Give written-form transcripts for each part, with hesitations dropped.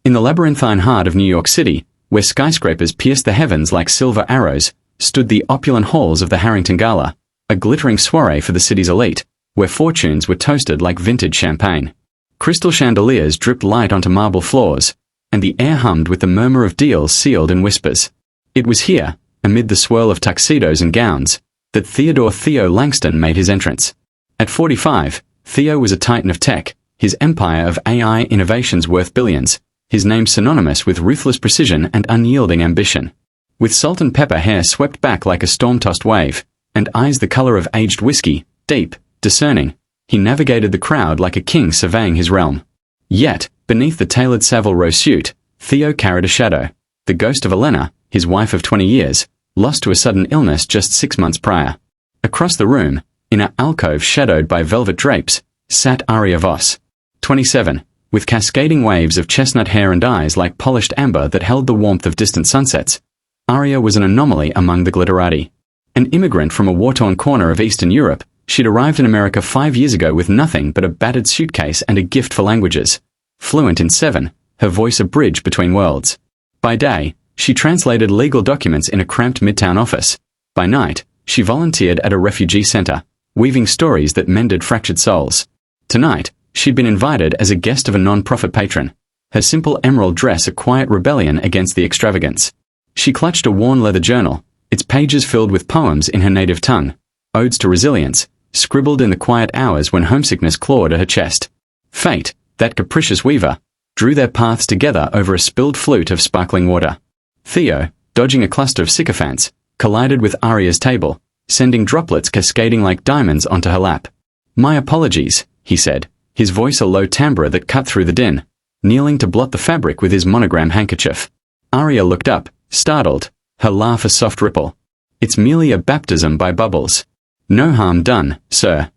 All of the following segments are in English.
In the labyrinthine heart of New York City, where skyscrapers pierced the heavens like silver arrows, stood the opulent halls of the Harrington Gala, a glittering soiree for the city's elite, where fortunes were toasted like vintage champagne. Crystal chandeliers dripped light onto marble floors, and the air hummed with the murmur of deals sealed in whispers. It was here, amid the swirl of tuxedos and gowns, that Theodore Theo Langston made his entrance. At 45, Theo was a titan of tech, his empire of AI innovations worth billions, his name synonymous with ruthless precision and unyielding ambition. With salt and pepper hair swept back like a storm-tossed wave, and eyes the color of aged whiskey, deep, discerning, he navigated the crowd like a king surveying his realm. Yet, beneath the tailored Savile Row suit, Theo carried a shadow, the ghost of Elena, his wife of 20 years, lost to a sudden illness just 6 months prior. Across the room, in an alcove shadowed by velvet drapes, sat Aria Voss, 27, with cascading waves of chestnut hair and eyes like polished amber that held the warmth of distant sunsets. Aria was an anomaly among the glitterati. An immigrant from a war-torn corner of Eastern Europe, she'd arrived in America 5 years ago with nothing but a battered suitcase and a gift for languages. Fluent in 7, her voice a bridge between worlds. By day, she translated legal documents in a cramped midtown office. By night, she volunteered at a refugee center, weaving stories that mended fractured souls. Tonight, she'd been invited as a guest of a non-profit patron, her simple emerald dress a quiet rebellion against the extravagance. She clutched a worn leather journal, its pages filled with poems in her native tongue, odes to resilience, scribbled in the quiet hours when homesickness clawed at her chest. Fate, that capricious weaver, drew their paths together over a spilled flute of sparkling water. Theo, dodging a cluster of sycophants, collided with Aria's table, sending droplets cascading like diamonds onto her lap. "My apologies," he said, his voice a low timbre that cut through the din, kneeling to blot the fabric with his monogram handkerchief. Aria looked up, startled, her laugh a soft ripple. "It's merely a baptism by bubbles. No harm done, sir."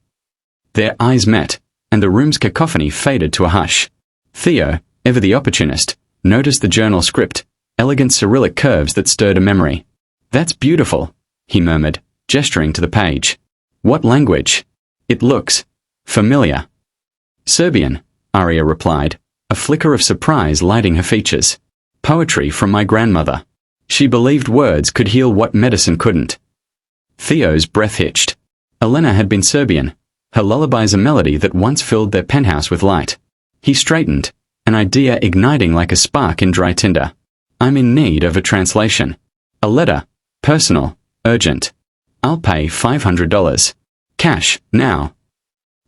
Their eyes met, and the room's cacophony faded to a hush. Theo, ever the opportunist, noticed the journal script, elegant Cyrillic curves that stirred a memory. "That's beautiful," he murmured, gesturing to the page. "What language? It looks familiar." "Serbian," Aria replied, a flicker of surprise lighting her features. "Poetry from my grandmother. She believed words could heal what medicine couldn't." Theo's breath hitched. Elena had been Serbian, her lullabies a melody that once filled their penthouse with light. He straightened, an idea igniting like a spark in dry tinder. "I'm in need of a translation. A letter, personal, urgent. I'll pay $500. Cash, now."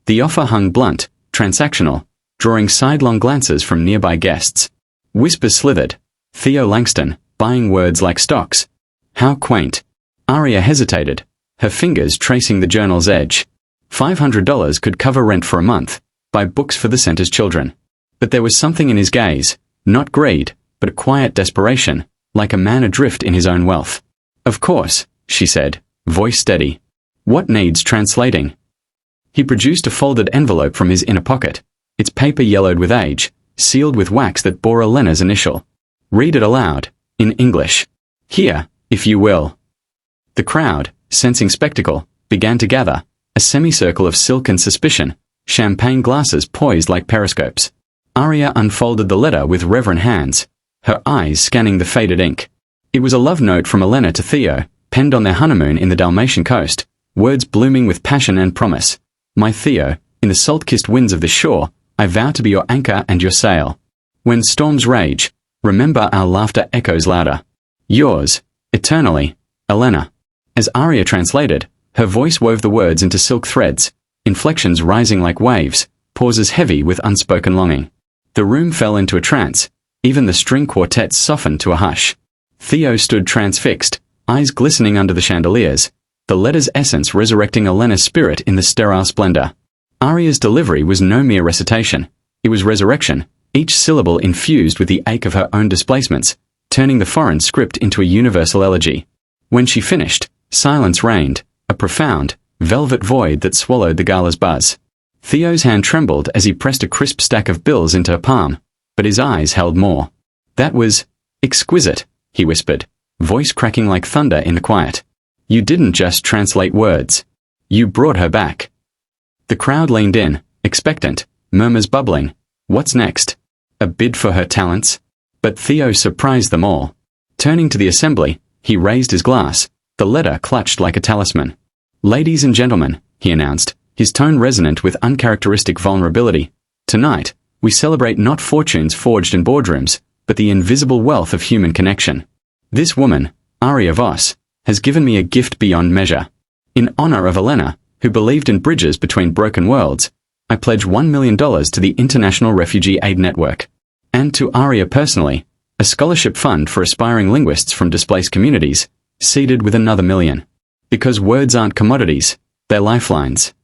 The offer hung blunt, transactional, drawing sidelong glances from nearby guests. Whispers slithered. Theo Langston, buying words like stocks. How quaint. Aria hesitated, her fingers tracing the journal's edge. $500 could cover rent for a month, buy books for the center's children. But there was something in his gaze, not greed, but a quiet desperation, like a man adrift in his own wealth. "Of course," she said, voice steady. "What needs translating?" He produced a folded envelope from his inner pocket, its paper yellowed with age, sealed with wax that bore Elena's initial. "Read it aloud, in English. Here, if you will." The crowd, sensing spectacle, began to gather, a semicircle of silk and suspicion, champagne glasses poised like periscopes. Aria unfolded the letter with reverent hands, her eyes scanning the faded ink. It was a love note from Elena to Theo, penned on their honeymoon in the Dalmatian coast, words blooming with passion and promise. "My Theo, in the salt-kissed winds of the shore, I vow to be your anchor and your sail. When storms rage, remember our laughter echoes louder. Yours, eternally, Elena." As Aria translated, her voice wove the words into silk threads, inflections rising like waves, pauses heavy with unspoken longing. The room fell into a trance, even the string quartets softened to a hush. Theo stood transfixed, eyes glistening under the chandeliers, the letter's essence resurrecting Elena's spirit in the sterile splendor. Aria's delivery was no mere recitation, it was resurrection, each syllable infused with the ache of her own displacements, turning the foreign script into a universal elegy. When she finished, silence reigned, a profound, velvet void that swallowed the gala's buzz. Theo's hand trembled as he pressed a crisp stack of bills into her palm, but his eyes held more. "That was exquisite," he whispered, voice cracking like thunder in the quiet. "You didn't just translate words. You brought her back." The crowd leaned in, expectant, murmurs bubbling. "What's next? A bid for her talents?" But Theo surprised them all. Turning to the assembly, he raised his glass, the letter clutched like a talisman. "Ladies and gentlemen," he announced, his tone resonant with uncharacteristic vulnerability, "tonight, we celebrate not fortunes forged in boardrooms, but the invisible wealth of human connection. This woman, Aria Voss, has given me a gift beyond measure. In honor of Elena, who believed in bridges between broken worlds, I pledge $1 million to the International Refugee Aid Network. And to Aria personally, a scholarship fund for aspiring linguists from displaced communities, seeded with another $1 million. Because words aren't commodities, they're lifelines."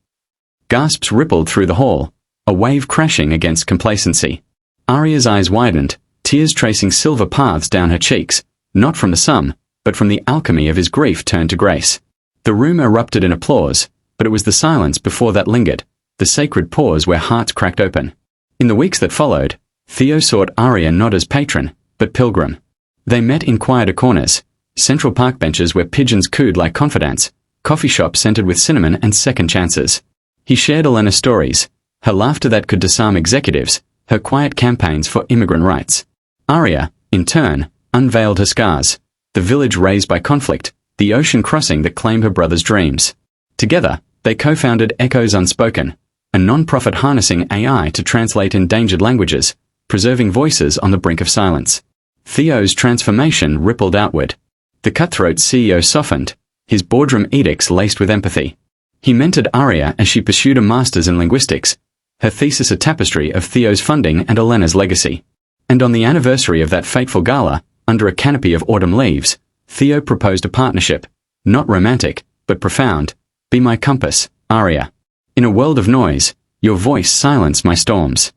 Gasps rippled through the hall, a wave crashing against complacency. Aria's eyes widened, tears tracing silver paths down her cheeks, not from the sum, but from the alchemy of his grief turned to grace. The room erupted in applause, but it was the silence before that lingered, the sacred pause where hearts cracked open. In the weeks that followed, Theo sought Aria not as patron, but pilgrim. They met in quieter corners, Central Park benches where pigeons cooed like confidants, coffee shops scented with cinnamon and second chances. He shared Elena's stories, her laughter that could disarm executives, her quiet campaigns for immigrant rights. Aria, in turn, unveiled her scars, the village raised by conflict, the ocean crossing that claimed her brother's dreams. Together, they co-founded Echoes Unspoken, a non-profit harnessing AI to translate endangered languages, preserving voices on the brink of silence. Theo's transformation rippled outward. The cutthroat CEO softened, his boardroom edicts laced with empathy. He mentored Aria as she pursued a master's in linguistics, her thesis a tapestry of Theo's funding and Elena's legacy. And on the anniversary of that fateful gala, under a canopy of autumn leaves, Theo proposed a partnership, not romantic, but profound. "Be my compass, Aria. In a world of noise, your voice silenced my storms."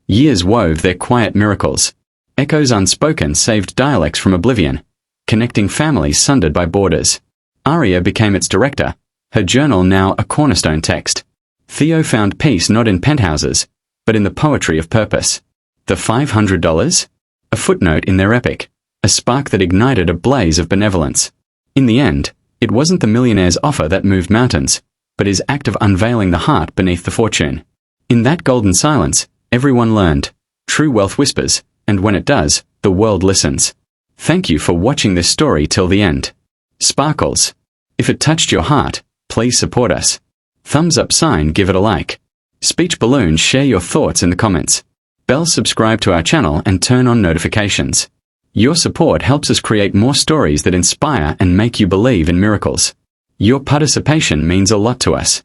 Years wove their quiet miracles. Echoes Unspoken saved dialects from oblivion, connecting families sundered by borders. Aria became its director, her journal now a cornerstone text. Theo found peace not in penthouses, but in the poetry of purpose. The $500? A footnote in their epic, a spark that ignited a blaze of benevolence. In the end, it wasn't the millionaire's offer that moved mountains, but his act of unveiling the heart beneath the fortune. In that golden silence, everyone learned. True wealth whispers, and when it does, the world listens. Thank you for watching this story till the end. Sparkles. If it touched your heart, please support us. Thumbs up sign, give it a like. Speech balloon, share your thoughts in the comments. Bell, subscribe to our channel and turn on notifications. Your support helps us create more stories that inspire and make you believe in miracles. Your participation means a lot to us.